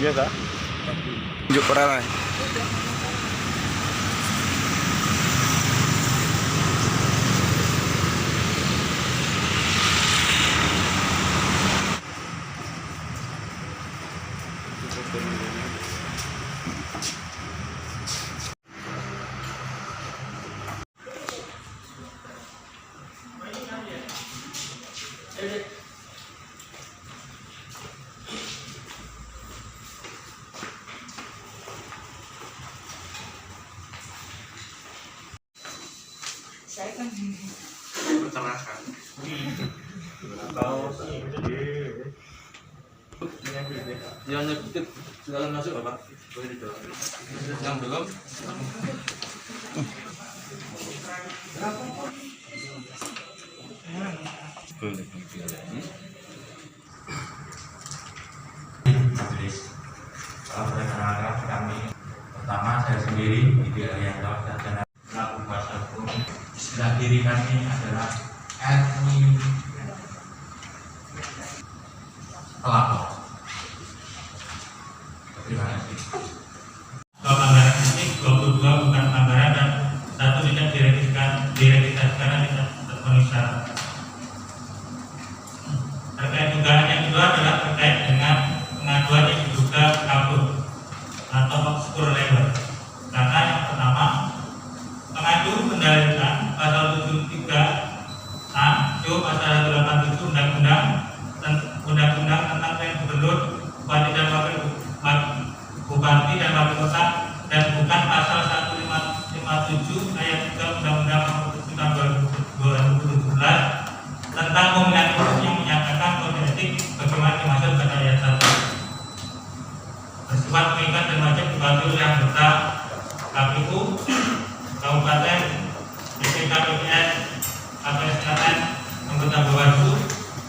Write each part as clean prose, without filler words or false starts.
Biasa. Tunjuk peran. Saya kan peternakan. Yang nyekit silakan masuk Bapak. Boleh dijual. Yang belum. Majelis. Kalau perkenalkan kami pertama saya sendiri Ideal Yanto Sarjana Pelaku Kuasa Hukum. Istilah diri kami adalah admin pelapor. Terima kasih. Kalau anggaran ini 22 bukan anggaran dan satu tidak diregistrasikan karena tidak terpenuhi syarat. Terkait dugaan yang kedua adalah terkait dengan pengaduan yang diduga kabur atau obscure labor. Karena yang pertama, pengadu mendalilkan pasal 73A Jo pasal 187 Undang-Undang tentang Pemilihan Gubernur, Bupati dan Wakil Kota dan bukan pasal 157 ayat 3 Undang-Undang Nomor 7 Tahun 2017 tentang pemilihan umum yang menyatakan kode etik bagaimana dimaksud pada ayat 1. Bersifat mengikat dan wajib dipatuhi oleh anggota KPU, Kabupaten, BPK, BPS, KPSKN, anggota Bawaslu,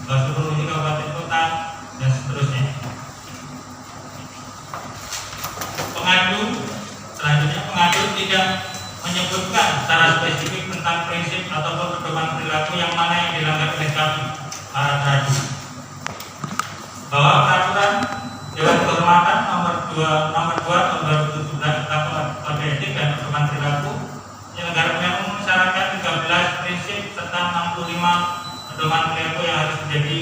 Bawaslu Provinsi Kabupaten Kota, dan seterusnya. Selanjutnya pengadu tidak menyebutkan secara spesifik tentang prinsip ataupun pedoman perilaku yang mana yang dilanggar oleh kami para tadi. Bahwa peraturan Dewan Kehormatan nomor 2 tahun 2017 tentang kode etik dan pedoman perilaku penyelenggara pemilihan umum mensyaratkan 13 prinsip serta 65 pedoman perilaku yang harus menjadi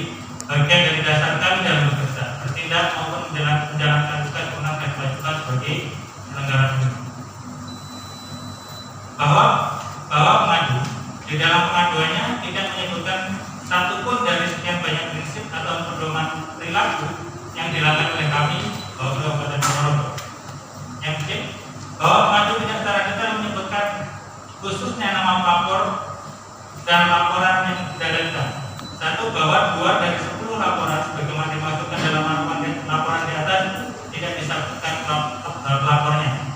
bagian dari dasar kami dalam bekerja, bertindak maupun menjalankan tugas kewenangan dan kewajiban sebagai penyelenggara pemilu. Bahwa pengadu di dalam pengaduannya tidak menyebutkan satupun dari sekian banyak prinsip atau pedoman perilaku yang dilanggar oleh kami Bawaslu Kabupaten Ponorogo. Yang ketiga, bahwa pengadu tidak secara detail menyebutkan khususnya nama pelapor dan laporan yang didalilkan. Satu, bahwa 2 dari 10 laporan sebagaimana dimasukkan dalam laporan di atas tidak disebutkan pelapornya.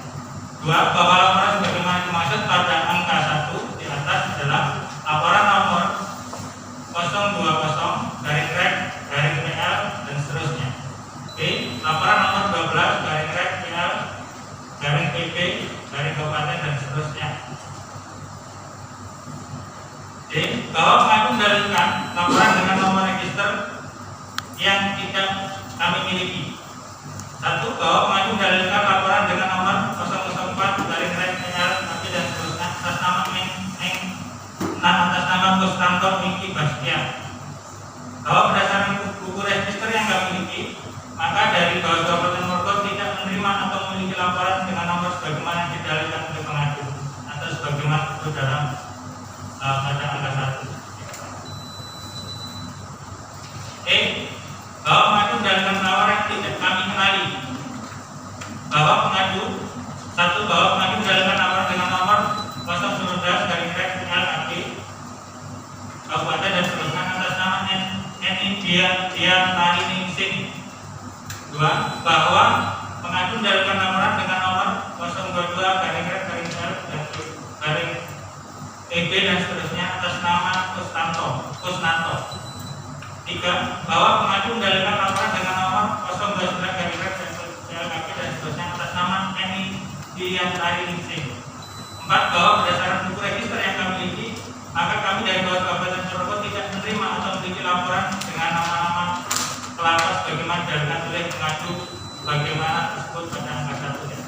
2, bahwa laporan sebagaimana dimaksud pada angka 1 di atas adalah laporan nomor 020-PL dan seterusnya. B, laporan nomor 12-PL-PP Kabupaten dan seterusnya. D, bahwa pengadu mendalilkan laporan dengan nomor register yang tidak kami miliki. 1, bahwa pengadu mendalilkan laporan dengan nomor 004-PL dan seterusnya atas nama Kustanto Miki Bastian. Bahwa berdasarkan buku register yang kami miliki, maka dari Bawaslu Kabupaten Ponorogo tidak menerima atau memiliki laporan dengan nomor sebagaimana yang didalilkan oleh pengadu atau sebagaimana itu dalam pada angka 1. E, bahwa pengadu mendalilkan laporan yang tidak kami kenali. Bahwa pengadu 1, bahwa pengadu mendalilkan laporan dengan nomor 019-PL Kabupaten dan seterusnya atas nama NI Dian Tari Ningsing. 2, bahwa pengadu mendalilkan laporan dengan nomor 022-PL-EB dan seterusnya atas nama Kusnanto. 3, bahwa pengadu mendalilkan laporan dengan nomor 029-PL dan seterusnya atas nama NI Dian Tari Ningsing. 4, bahwa berdasarkan buku register yang kami miliki, maka kami dari Bawaslu Kabupaten Ponorogo tidak menerima atau memiliki laporan dengan nama-nama pelapor sebagaimana didalilkan oleh pengadu sebagaimana tersebut pada angka 1 ya.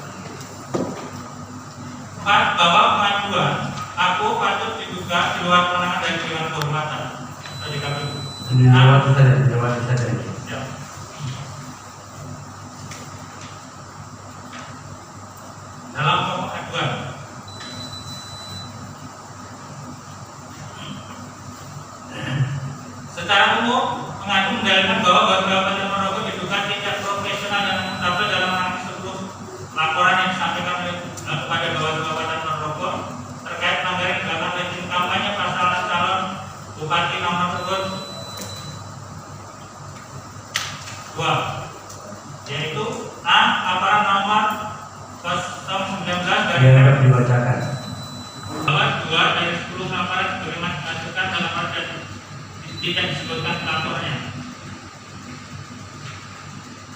4. Bahwa pengajuan aku patut diduga di luar kewenangan dari Dewan Kehormatan atau DKPU. Jawab saja. Ya. Dalam pokok aduan secara umum pengadu mendalilkan bahwa Kabupaten Ponorogo diduga tidak profesional dan akuntabel dalam menangani seluruh laporan yang disampaikan kepada Bawaslu Kabupaten Ponorogo terkait pelanggaran dalam rezim kampanye pasangan calon Bupati nomor urut 2, yaitu A. Laporan nomor 019 dari dibacakan. bahwa 2 dari 10 laporan sebagaimana dimaksudkan dalam proses tidak disebutkan lapornya.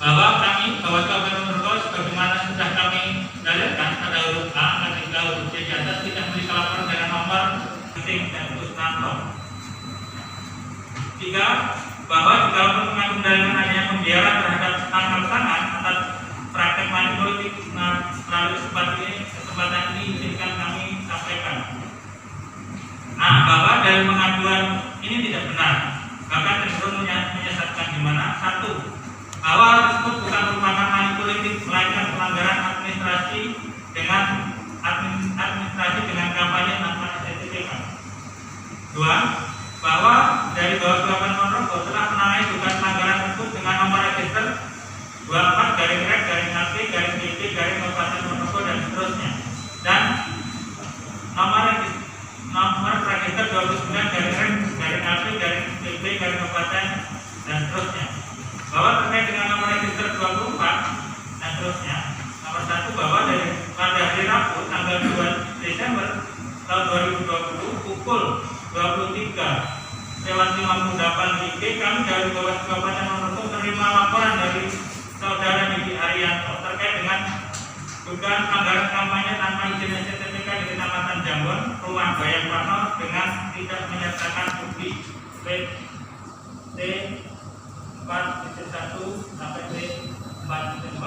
Bahwa kami Bawaslu Kabupaten Ponorogo sebagaimana sudah kami dalilkan pada huruf A ketika huruf C di atas tidak memiliki laporan dengan nomor penting dan Kusnanto. 3. Bahwa jika pengadu mendalilkan adanya pembiaran terhadap tangan atas praktek money politik melalui kesempatan ini izinkan kami sampaikan. Bahwa dari pengaduan ini tidak benar, bahkan cenderung menyesatkan di mana 1. Bahwa tersebut bukan merupakan money politik melainkan pelanggaran administrasi dengan kampanye tanpa sertifikat. 2. Bahwa dari Bawaslu Kabupaten Ponorogo telah menangani dugaan pelanggaran tersebut dengan nomor register 24-REK-AP-DP Ponorogo dan seterusnya, dan nomor register 29-REK-AP-DP dan seterusnya. Bahwa terkait dengan nomor register 24 dan seterusnya, nomor 1 bahwa pada hari Rabu tanggal 2 Desember tahun 2020 pukul 23:58 WIB kami dari Bawaslu Kabupaten Ponorogo menerima laporan dari Saudara Didi Arianto terkait dengan dugaan pelanggaran kampanye tanpa izin STTPK di Kecamatan Jambon, Rumah Bayang Parno dengan tidak menyertakan bukti PT 4.1 sampai T4.4.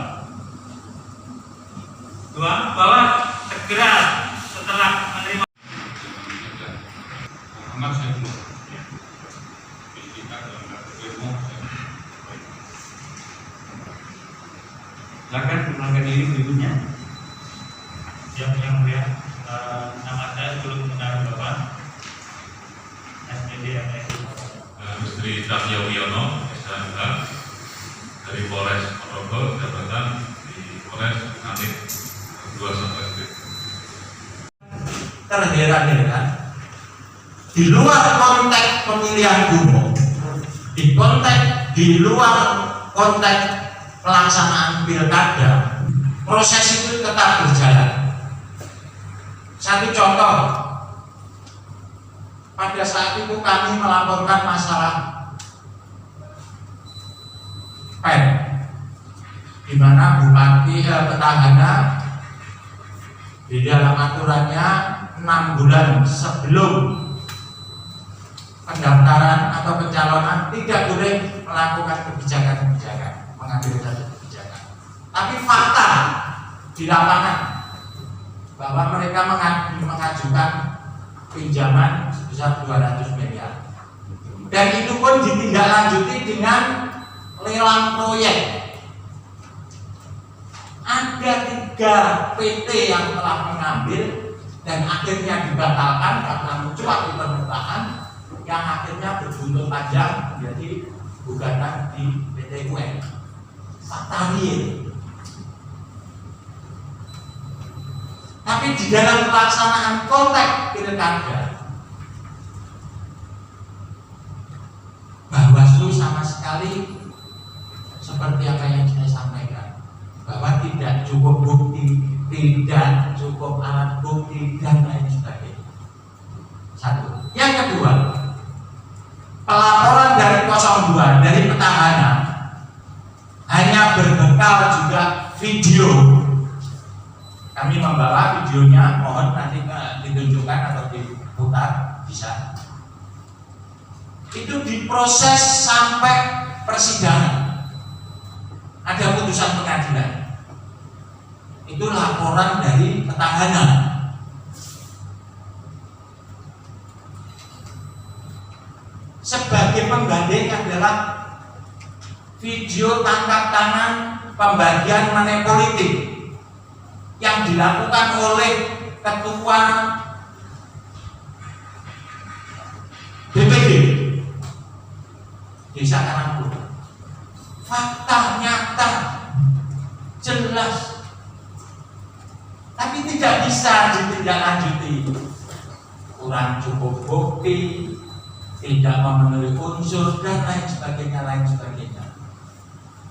2. Bahwa segera setelah menerima Silakan perkenalkan diri berikutnya. Yang mulia, nama saya sebelum mengenal Bapak SPD MSI Misteri Cahyo Wiono, SHMK dari Polres Ponorogo, jabatan di Polres Nanti 2 Satreskrim. Terheran-heran di luar konteks pemilihan umum, di luar konteks pelaksanaan pilkada, proses itu tetap berjalan. Satu contoh, pada saat itu kami melaporkan masalah PEN, di mana bupati petahana di dalam aturannya 6 bulan sebelum pendaftaran atau pencalonan tidak boleh melakukan kebijakan-kebijakan, mengambil satu kebijakan. Tapi fakta di lapangan bahwa mereka mengajukan pinjaman sebesar 200 miliar, dan itu pun ditindaklanjuti dengan lelang proyek. Ada 3 PT yang telah mengambil dan akhirnya dibatalkan karena mencuat di permukaan, yang akhirnya berbuntut panjang menjadi gugatan di PT UN. Fakta real. Tapi di dalam pelaksanaan konteks pilkada, Bawaslu sama sekali seperti apa yang saya sampaikan, bahwa tidak cukup bukti, tidak cukup alat bukti dan lain sebagainya. Satu. Yang kedua, pelaporan dari 02 dari petahana hanya berbekal juga video. Kami membawa videonya, mohon nanti ditunjukkan atau diputar, bisa. Itu diproses sampai persidangan. ada putusan pengadilan. Itu laporan dari petahana. Sebagai pembanding adalah video tangkap tangan pembagian money politik yang dilakukan oleh ketua BPD Desa Karangpuro. Fakta nyata, jelas, tapi tidak bisa ditindaklanjuti. Kurang cukup bukti, tidak memenuhi unsur dan lain sebagainya.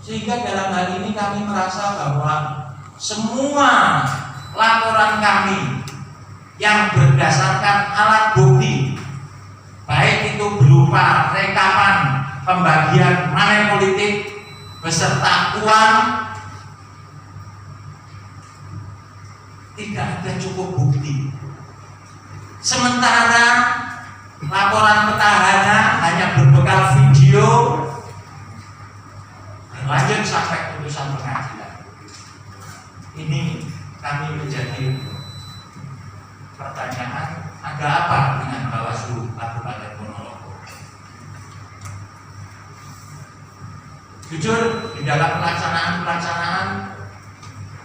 Sehingga dalam hal ini kami merasa bahwa semua laporan kami yang berdasarkan alat bukti, baik itu berupa rekaman pembagian money politik beserta uang, tidak ada cukup bukti. Sementara laporan petahana hanya berbekal video, lanjut sampai putusan pengadilan. Ini kami menjadi pertanyaan, ada apa dengan Bawaslu Kabupaten Ponorogo? Jujur, di dalam pelaksanaan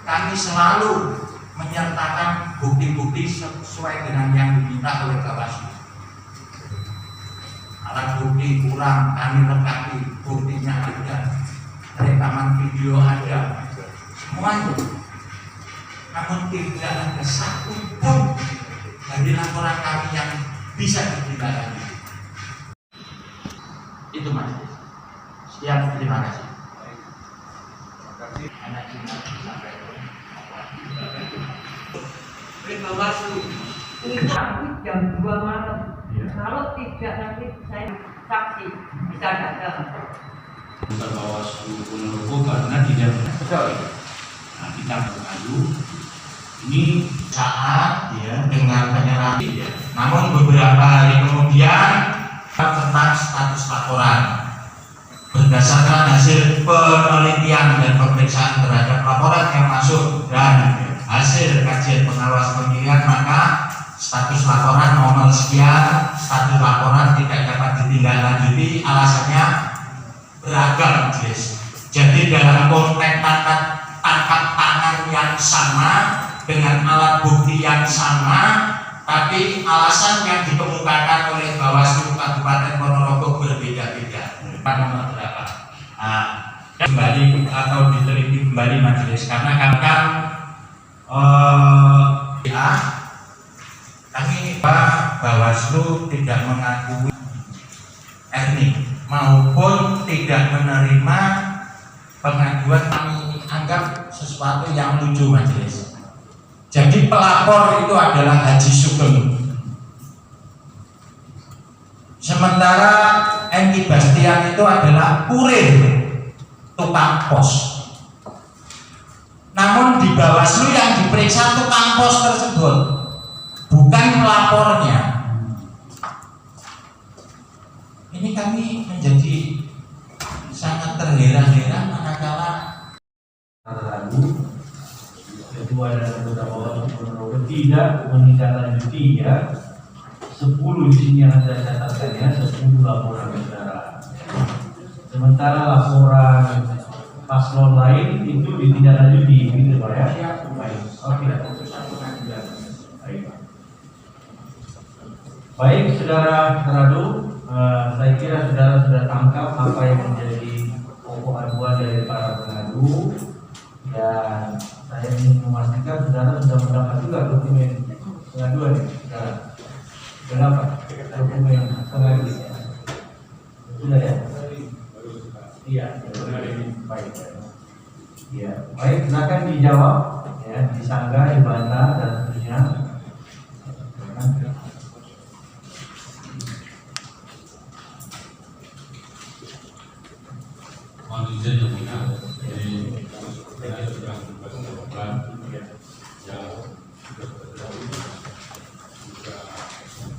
kami selalu menyertakan bukti-bukti sesuai dengan yang diminta oleh Bawaslu. Alat bukti kurang, kami lengkapi, buktinya ada, rekaman video ada, semuanya. Namun tidak ada satu pun dari laporan kami yang bisa ditindaklanjuti. Itu Mas. Sekian, terima kasih. Anak Cina sampai Bawaslu nanti jam 2 malam. Kalau tidak nanti saya saksi bisa datang. Bukan Bawaslu Ponorogo karena tidak betul. Nah, kita mengadu ini saat ya dengan penyerahan. Namun beberapa hari kemudian tentang status laporan berdasarkan hasil penelitian dan pemeriksaan terhadap laporan yang masuk dan hasil kajian pengawas pemilihan, maka status laporan nomor sekian, status laporan tidak dapat ditindaklanjuti, alasannya beragam, guys. Jadi dalam konteks tangkap tangan yang sama dengan alat bukti yang sama, tapi alasan yang dikemukakan oleh Bawaslu Kabupaten Ponorogo berbeda-beda. Nomor berapa? Nah, kembali atau diteliti kembali majelis karena kami Bawaslu tidak mengakui etnik maupun tidak menerima pengaduan, kami anggap sesuatu yang lucu majelis. Jadi pelapor itu adalah Haji Sugeng, sementara Enki Bastian itu adalah kurir tukang pos. Namun di Bawaslu yang diperiksa tukang pos tersebut, bukan pelapornya. Ini kami menjadi sangat terheran-heran manakala ragu ketua dan anggota Bawaslu Ponorogo tidak menindaklanjuti ya 10 di sini yang ada catatannya 10 laporan saudara. Sementara laporan paslon lain itu ditindaklanjuti, gitu Pak ya? Baik. Oke. Baik, saudara Radu, saya kira saudara sudah tangkap apa yang menjadi pokok aduan dari para pengadu, dan saya ingin memastikan saudara sudah mendapat juga dokumen pengaduan ya, saudara. Berapa dokumen pengaduan? Sudah ya? Iya, baik. Ya, baik, silakan dijawab, ya, disanggah, dibantah dan seterusnya. Mohon izin yang mulia, jadi saya sudah berkesimpulan yang sudah terjadi juga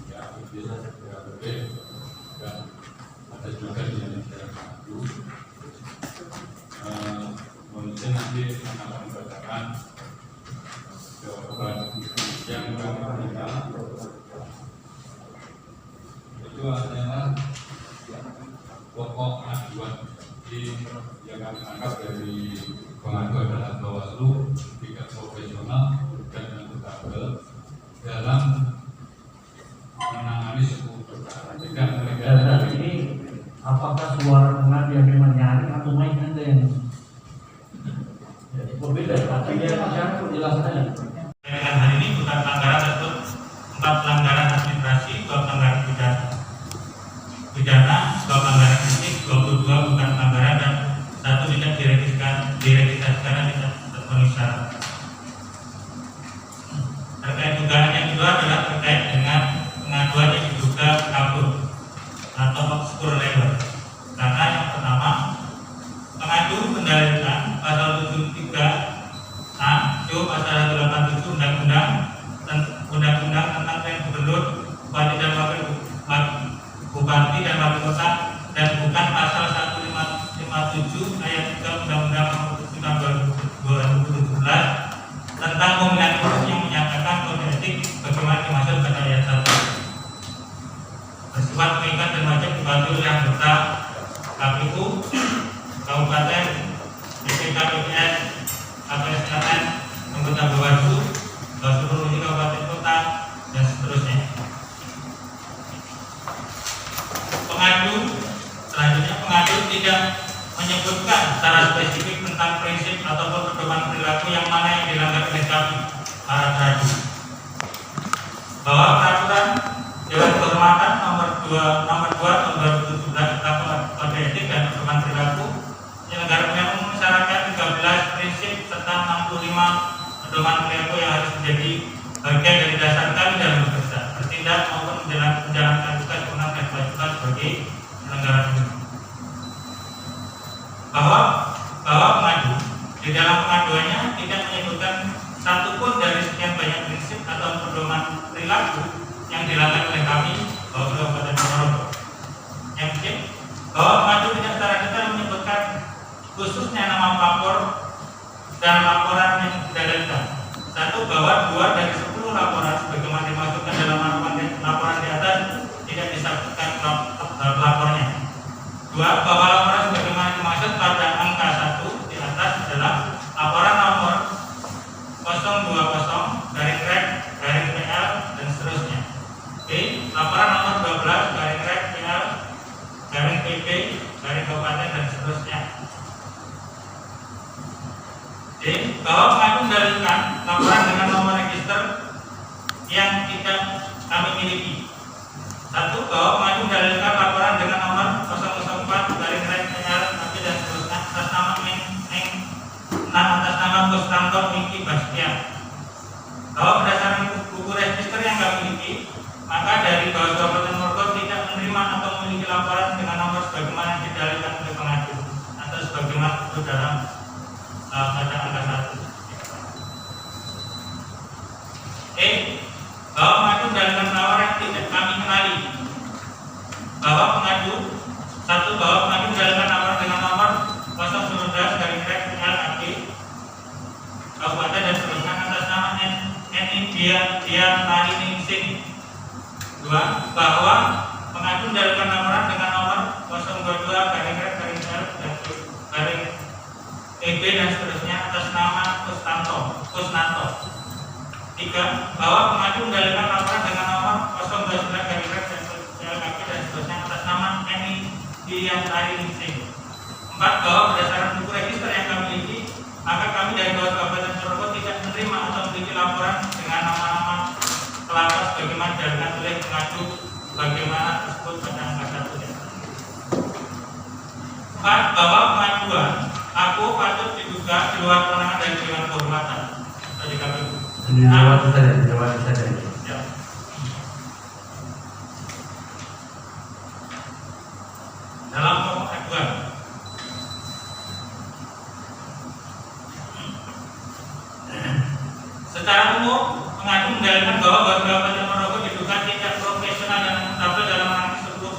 ya bisa dan ada juga di dalam masyarakat. Jadi yang kami tangkap dari pengadu adalah Bawaslu tidak profesional dan akuntabel dalam menangani sebuah perkara. Tidak mereka ini apakah suara pengadu yang memang nyaring atau main anda yang berbeda? Artinya masyarakat penjelasannya. Dengan hari ini bukan pelanggaran tersebut 4 pelanggaran administrasi, 2 pelanggaran pidana, 2 pelanggaran etik, 22 bukan pelanggaran dan 1 tidak diregistrasikan dan tidak terpenuhi syarat. Terkait dugaan yang kedua adalah terkait dengan pengaduan yang diduga kabur atau obscure labor. Karena yang pertama, pengadu mendalilkan pasal 73A, pasal 187 Undang-Undang tentang Pemilihan Gubernur, Bupati dan Wakil Bupati dan Wakil Kota dan bukan pasal 157 ayat 3 Undang-Undang Nomor 7 Tahun 2017 tentang pemilihan umum yang menyatakan kode etik bagaimana dimaksud pada ayat 1. Bersifat mengikat dan wajib dibantu oleh anggota KPU, Kabupaten, DPK, BPS, KPSKN, anggota Bawaslu, Bawaslu Provinsi Kabupaten Kota, dan seterusnya. Selanjutnya pengadu tidak menyebutkan secara spesifik tentang prinsip ataupun pedoman perilaku yang mana yang dilanggar oleh kami para pengadu. Bahwa peraturan Dewan Kehormatan nomor 2 tahun 2017 tentang kode etik dan pedoman perilaku penyelenggara pemilihan umum mensyaratkan 13 prinsip serta 65 pedoman perilaku yang harus menjadi bagian dari dasar kami dalam bekerja, bertindak maupun menjalankan tugas kewenangan dan kewajiban sebagai penyelenggara pemilu. Bahwa pengadu di dalam pengaduannya tidak menyebutkan satupun dari sekian banyak prinsip atau pedoman perilaku yang dilanggar oleh kami Bawaslu Kabupaten Ponorogo. Yang ketiga, bahwa pengadu tidak secara detail menyebutkan khususnya nama pelapor dan laporan yang didalilkan. Satu, bahwa 2 dari 10 laporan sebagaimana dimasukkan dalam laporan di atas tidak disebutkan pelapornya. 2, bahwa laporan sebagaimana dimaksud pada angka 1 di atas adalah laporan nomor 020-PL dan seterusnya. B, laporan nomor 12-PL-PB Kabupaten dan seterusnya. D, bahwa pengadu mendalilkan laporan dengan nomor register yang tidak kami miliki. 1, bahwa pengadu mendalilkan laporan dengan nomor 004-PL dan seterusnya atas nama Kustanto Miki Bastian. Bahwa berdasarkan buku register yang kami miliki, maka dari Bawaslu Kabupaten Ponorogo tidak menerima atau memiliki laporan dengan nomor sebagaimana didalilkan oleh pengadu atau sebagaimana itu dalam pada angka 1. E, bahwa pengadu mendalilkan penawaran tidak kami kenali. Bahwa pengadu 1, bahwa pengadu mendalilkan laporan dengan nomor 019-PL Kabupaten dan seterusnya atas nama NI Dian Tari Ningsing. 2, bahwa pengadu mendalilkan laporan dengan nomor 022-PL-EB dan seterusnya atas nama Kusnanto. 3, bahwa pengadu mendalilkan laporan dengan nomor 029-PL dan seterusnya atas nama NI Dian Tari Ningsing. 4, bahwa berdasarkan buku register yang kami miliki, maka kami dari Bawaslu Kabupaten Ponorogo tidak menerima atau memiliki laporan dengan nama-nama pelapor sebagaimana didalilkan oleh pengadu bagaimana tersebut pada angka 1. 4, bahwa pengaduan aku patut diduga di luar kewenangan dari Dewan Kehormatan atau di KPU. Jawab saja. Ya. Dalam pokok aduan, secara umum pengadu mendalilkan bahwa Bawaslu Kabupaten Ponorogo diduga tidak profesional dan akuntabel dalam menangani seluruh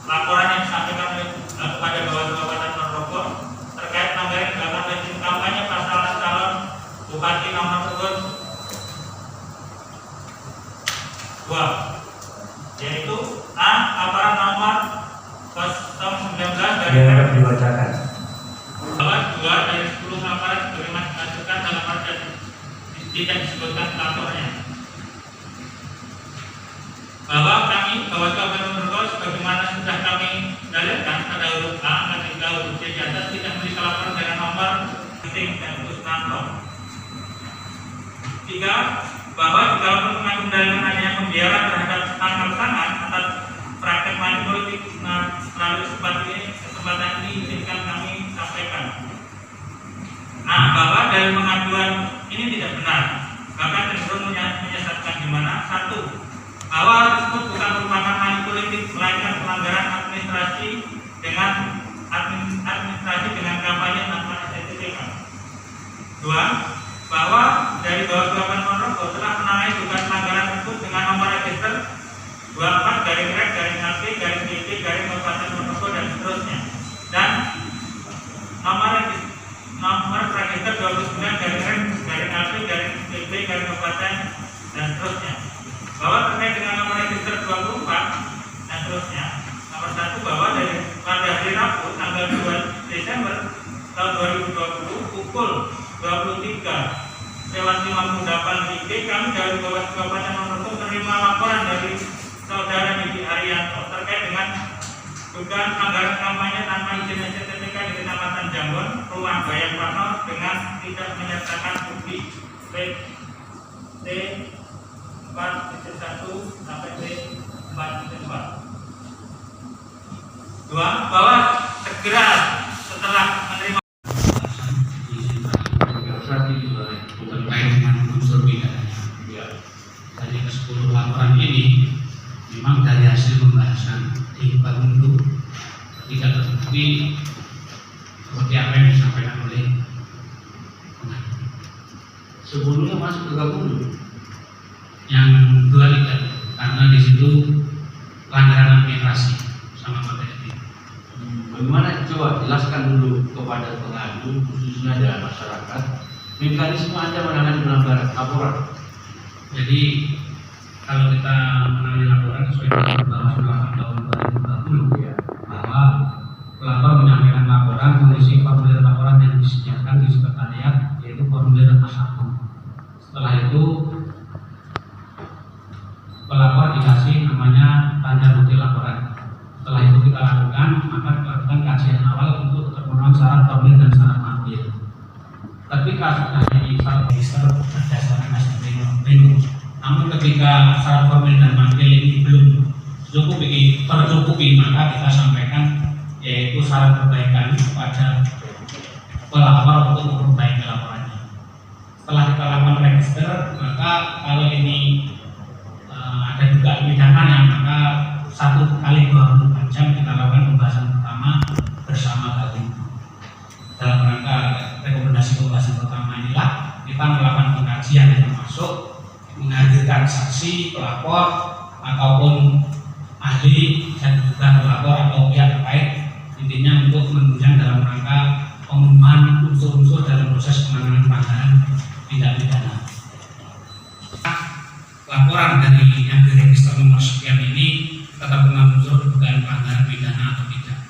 laporan yang disampaikan kepada Bawaslu Kabupaten Ponorogo terkait pelanggaran dilakukan oleh tim kampanye pasangan calon bupati nomor urut 2, yaitu A, laporan nomor 019 dari dibacakan. bahwa dari 10 laporan sebagaimana dimasukkan dalam pada tidak disebutkan lapornya. Bahwa kami, bahwa Kabupaten Ponorogo sebagaimana sudah kami dalilkan pada huruf A dan hingga huruf C di atas tidak memiliki laporan dengan nomor penting dan khusus kantong. 3. Bahwa di dalam pengaduan dalilkan adanya pembiaran terhadap tangan atas praktek money politik melalui kesempatan ini izinkan kami sampaikan. Bahwa dalil pengaduan ini tidak benar, bahkan cenderung menyesatkan di mana 1. Bahwa tersebut bukan merupakan money politik melainkan pelanggaran administrasi dengan kampanye tanpa sertifikat. 2. Bahwa dari bawah Kabupaten Ponorogo telah menangani dugaan pelanggaran tersebut dengan nomor register 24/REK/AP/PB/Kabupaten Ponorogo dan seterusnya, dan nomor register 29/REK/AP/PB/Kabupaten dan seterusnya. Bahwa terkait dengan nomor register 24 dan seterusnya, nomor 1, bahwa pada hari Rabu tanggal 2 Desember tahun 2020 pukul 23:58 WIB kami dari Kabupaten Ponorogo menerima laporan dari saudara Didi Arianto terkait dengan dugaan pelanggaran kampanye tanpa izin STTK di Kecamatan Jambon, Rumah Bayang Parno dengan tidak menyertakan bukti T4.1 sampai T4.4. 2. Bahwa segera setelah menerima terkait dengan unsur pidananya. Dari ke-10 laporan ini memang dari hasil pembahasan di Bakumdu tidak terbukti seperti apa yang disampaikan oleh pengaduan. Sebelumnya masuk ke Bakumdu. Yang 2 tidak, karena di situ pelanggaran administrasi sama kode etik. Bagaimana coba jelaskan dulu kepada pengadu khususnya dan masyarakat mekanisme Anda menangani pelanggaran laporan. Jadi kalau kita menangani laporan sesuai dengan Bawaslu tahun 2020 ya, bahwa pelapor menyampaikan laporan mengisi formulir laporan yang disediakan di sekretariat, yaitu formulir A1. Setelah itu pelapor dikasih namanya tanda bukti laporan. Setelah itu kita lakukan, maka kita lakukan kajian awal untuk terpenuhan syarat formil dan syarat material. Ketika sudah jadi syarat register berdasarkan hasil pleno, namun ketika syarat formil dan material ini belum tercukupi, maka kita sampaikan yaitu syarat perbaikan kepada pelapor untuk memperbaiki laporannya. Setelah kita lakukan register, maka kalau ini ada dugaan pidananya, maka 1 kali 24 jam kita lakukan pembahasan pertama bersama Bakumdu. Dalam rangka rekomendasi pembahasan pertama inilah kita melakukan pengkajian yang termasuk menghadirkan saksi, pelapor ataupun ahli dan juga pelapor atau pihak terkait, intinya untuk menunjang dalam rangka pemenuhan unsur-unsur dalam proses penanganan pelanggaran tindak pidana. Laporan dari yang diregister nomor sekian ini terkena unsur dugaan pelanggaran pidana atau tidak.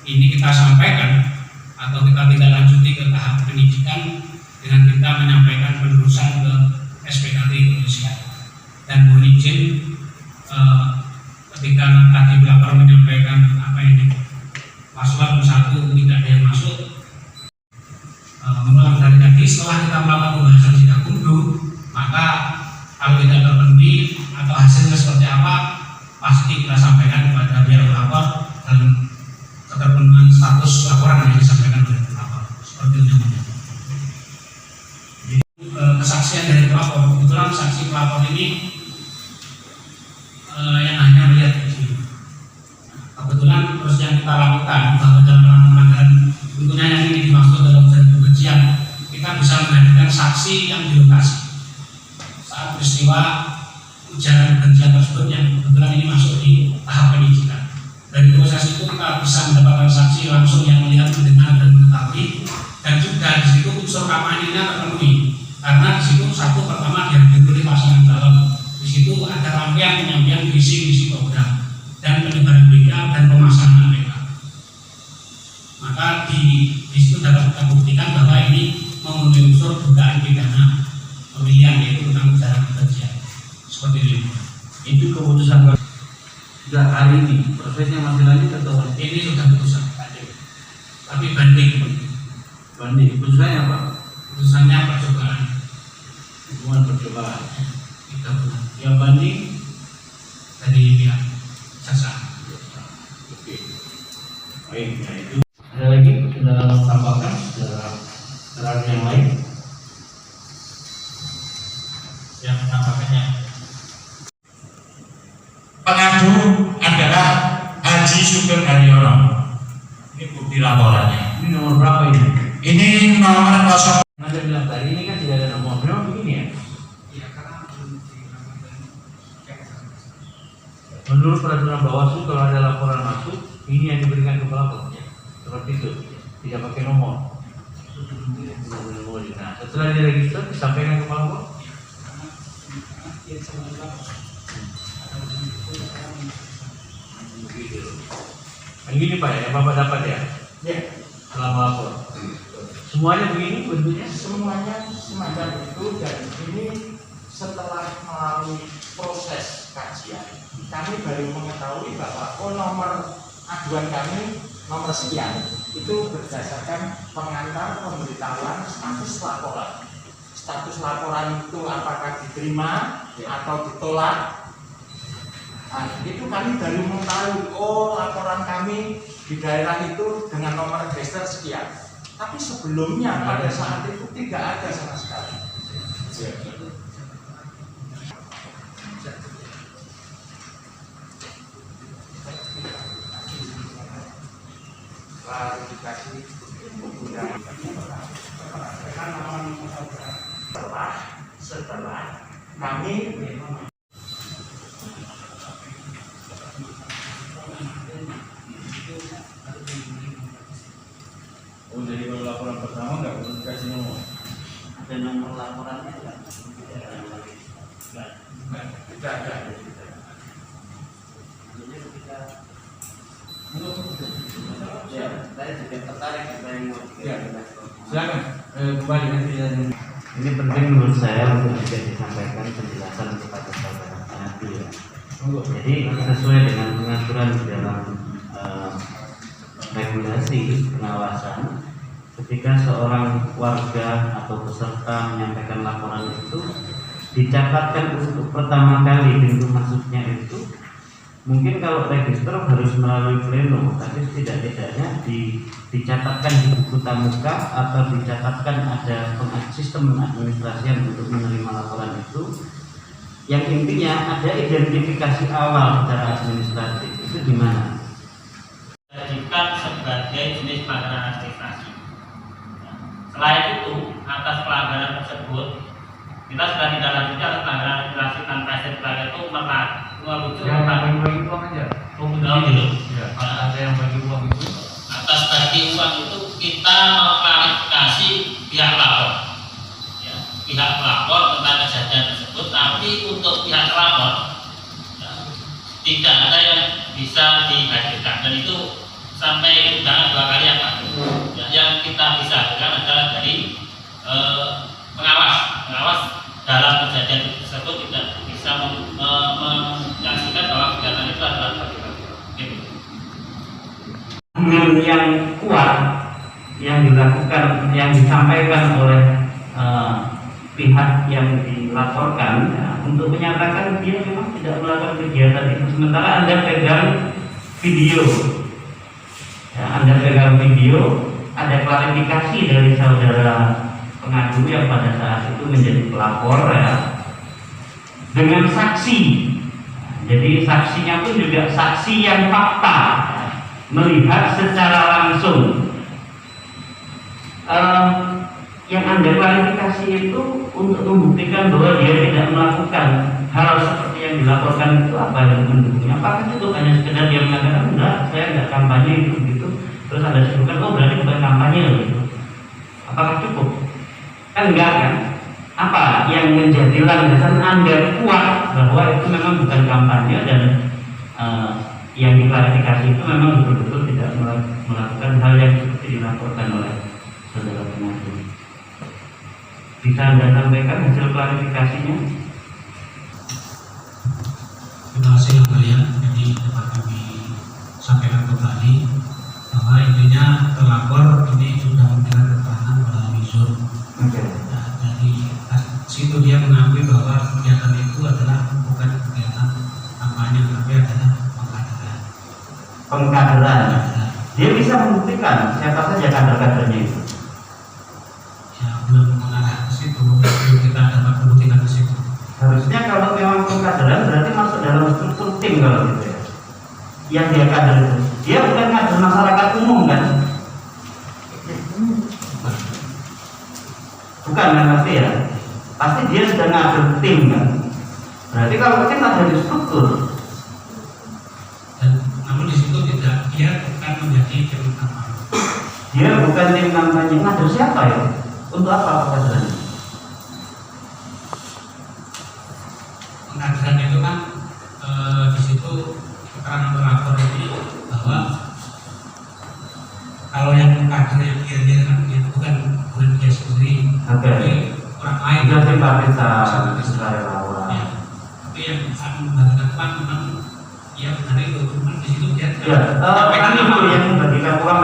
Ini kita sampaikan atau kita tidak lanjuti ke tahap penyidikan dengan kita menyampaikan penerusan ke SPKT kepolisian. Dan mohon izin ketika tadi pelapor menyampaikan apa ini paslon 1 tidak ada yang masuk, mengulang dari tadi setelah kita melakukan pembahasan di Bakumdu, maka kalau tidak terpenuhi atau hasilnya seperti apa pasti kita sampaikan kepada pihak pelapor dan keterpenuhan status laporan yang disampaikan oleh pelapor seperti itu. Jadi kesaksian dari pelapor, kebetulan saksi pelapor ini yang hanya melihat video. Kebetulan terus yang kita lakukan bahwa dalam pelanggaran tentunya yang ini dimaksud dalam kebencian, kita bisa menghadirkan saksi yang di lokasi saat peristiwa ujaran kebencian tersebut yang kebetulan ini masuk di tahap penyidikan. Dari proses itu kita bisa mendapatkan saksi langsung yang melihat, mendengar dan mengetahui, dan juga di situ unsur kampanyenya terpenuhi karena di situ satu pertama dihadiri pasangan calon. Di situ ada rangkaian penyampaian visi program dan penyebaran berita dan pemasangan APK. Maka di situ dapat kita buktikan Nah, itu ada lagi sudah tambahkan saudara yang lain yang menambahkannya. Pengadu adalah Haji Sugeng Haryono. Ini bukti laporannya. ini nomor berapa ini? Ini nomor 0. Anda bilang tadi ini kan tidak ada nomor, memang begini ya? Menurut peraturan Bawaslu kalau ada laporan masuk, ini yang diberikan ke pelapor, seperti itu, tidak pakai nomor. Nah, setelah diregister disampaikan ke pelapor. Begini Pak ya, yang Bapak dapat ya? Ya, Setelah melapor. Semuanya begini bentuknya? semuanya semacam itu, dan ini setelah melalui proses kajian, kami baru mengetahui bahwa nomor aduan kami nomor sekian itu berdasarkan pengantar pemberitahuan status laporan. Status laporan itu apakah diterima atau ditolak. Nah, itu kami baru mengetahui, oh laporan kami di daerah itu dengan nomor register sekian. Tapi sebelumnya pada saat itu tidak ada sama sekali. Klarifikasi setelah kami Oh, jadi kalau laporan pertama nggak perlu dikasih nomor. Ada nomor laporannya nggak? tidak ada. Ya, saya juga tertarik saya mau. Ya. Silakan kembali nanti. Ini penting menurut saya untuk juga disampaikan penjelasan kepada saudara pengadu ya. Jadi sesuai dengan pengaturan di dalam regulasi pengawasan, ketika seorang warga atau peserta menyampaikan laporan itu dicatatkan untuk pertama kali pintu masuknya itu, mungkin kalau register harus melalui pleno, tapi setidak-tidaknya dicatatkan di buku tamuka atau dicatatkan ada sistem administrasi untuk menerima laporan itu, yang intinya ada identifikasi awal secara administratif. Itu gimana? Jadikan sebagai jenis pelanggaran administrasi. Selain itu, atas pelanggaran tersebut kita sudah tidak lanjut atas pelanggaran administrasi tanpa STPK itu merujuk Yang bagi uang aja. dulu. Ya, kalau ada yang bagi uang itu. Atas bagi uang itu kita mengklarifikasi pihak pelapor, ya, pihak pelapor tentang kejadian tersebut. Tapi untuk pihak pelapor ya, tidak ada yang bisa dihadirkan, dan itu sampai undangan 2 kali ya Pak. Ya, yang kita bisa hadirkan adalah dari pengawas dalam kejadian tersebut tidak bisa menyaksikan bahwa kegiatan itu adalah bagi-bagi. Yang kuat yang dilakukan, yang disampaikan oleh pihak yang dilaporkan ya, untuk menyatakan dia memang tidak melakukan kegiatan itu, sementara Anda pegang video ya, Anda pegang video, ada klarifikasi dari saudara pengadu yang pada saat itu menjadi pelapor ya, dengan saksi. Jadi saksinya pun juga saksi yang fakta ya, melihat secara langsung. Yang Anda klarifikasi itu untuk membuktikan bahwa dia tidak melakukan hal seperti yang dilaporkan itu, apa yang mendukungnya? Apakah cukup hanya sekedar dia mengatakan enggak, saya enggak kampanye itu gitu, terus Anda sebutkan oh berarti bukan kampanye gitu? Apakah cukup? Kan enggak kan? Apa yang menjadi landasan Anda kuat bahwa itu memang bukan kampanye dan yang diklarifikasi itu memang betul-betul tidak melakukan hal yang seperti dilaporkan oleh saudara pengadu? Bisa Anda sampaikan hasil klarifikasinya? Terima kasih yang mulia. Jadi dapat kami sampaikan kembali bahwa intinya terlapor ini sudah memberikan keterangan melalui Zoom. Nah, dari situ dia mengakui bahwa kegiatan itu adalah bukan kegiatan kampanye, tapi adalah pengkaderan. Pengkaderan. Dia bisa membuktikan siapa saja kader-kadernya itu. Ya belum mengarah ke situ, belum kita dapat membuktikan ke situ. Harusnya kalau memang pengkaderan berarti masuk dalam struktur tim kalau gitu ya. Yang dia kader itu, dia bukan kader masyarakat umum kan? Bukan kan pasti ya? Pasti dia sudah ngatur tim kan? Berarti kalau tim ada di struktur. Dan namun di situ tidak, dia bukan menjadi tim kampanye. Dia bukan tim kampanye, ngatur siapa ya? Untuk apa pengkaderan? Pengkaderan itu kan di situ keterangan pelapor ini bahwa kalau yang kader yang dia kan itu bukan dia sendiri, tapi orang lain. Dia simpatisan, sukarelawan. Ya. Tapi yang saat membagikan uang memang ya benar itu, cuma di situ dia Ya, kan itu yang membagikan uang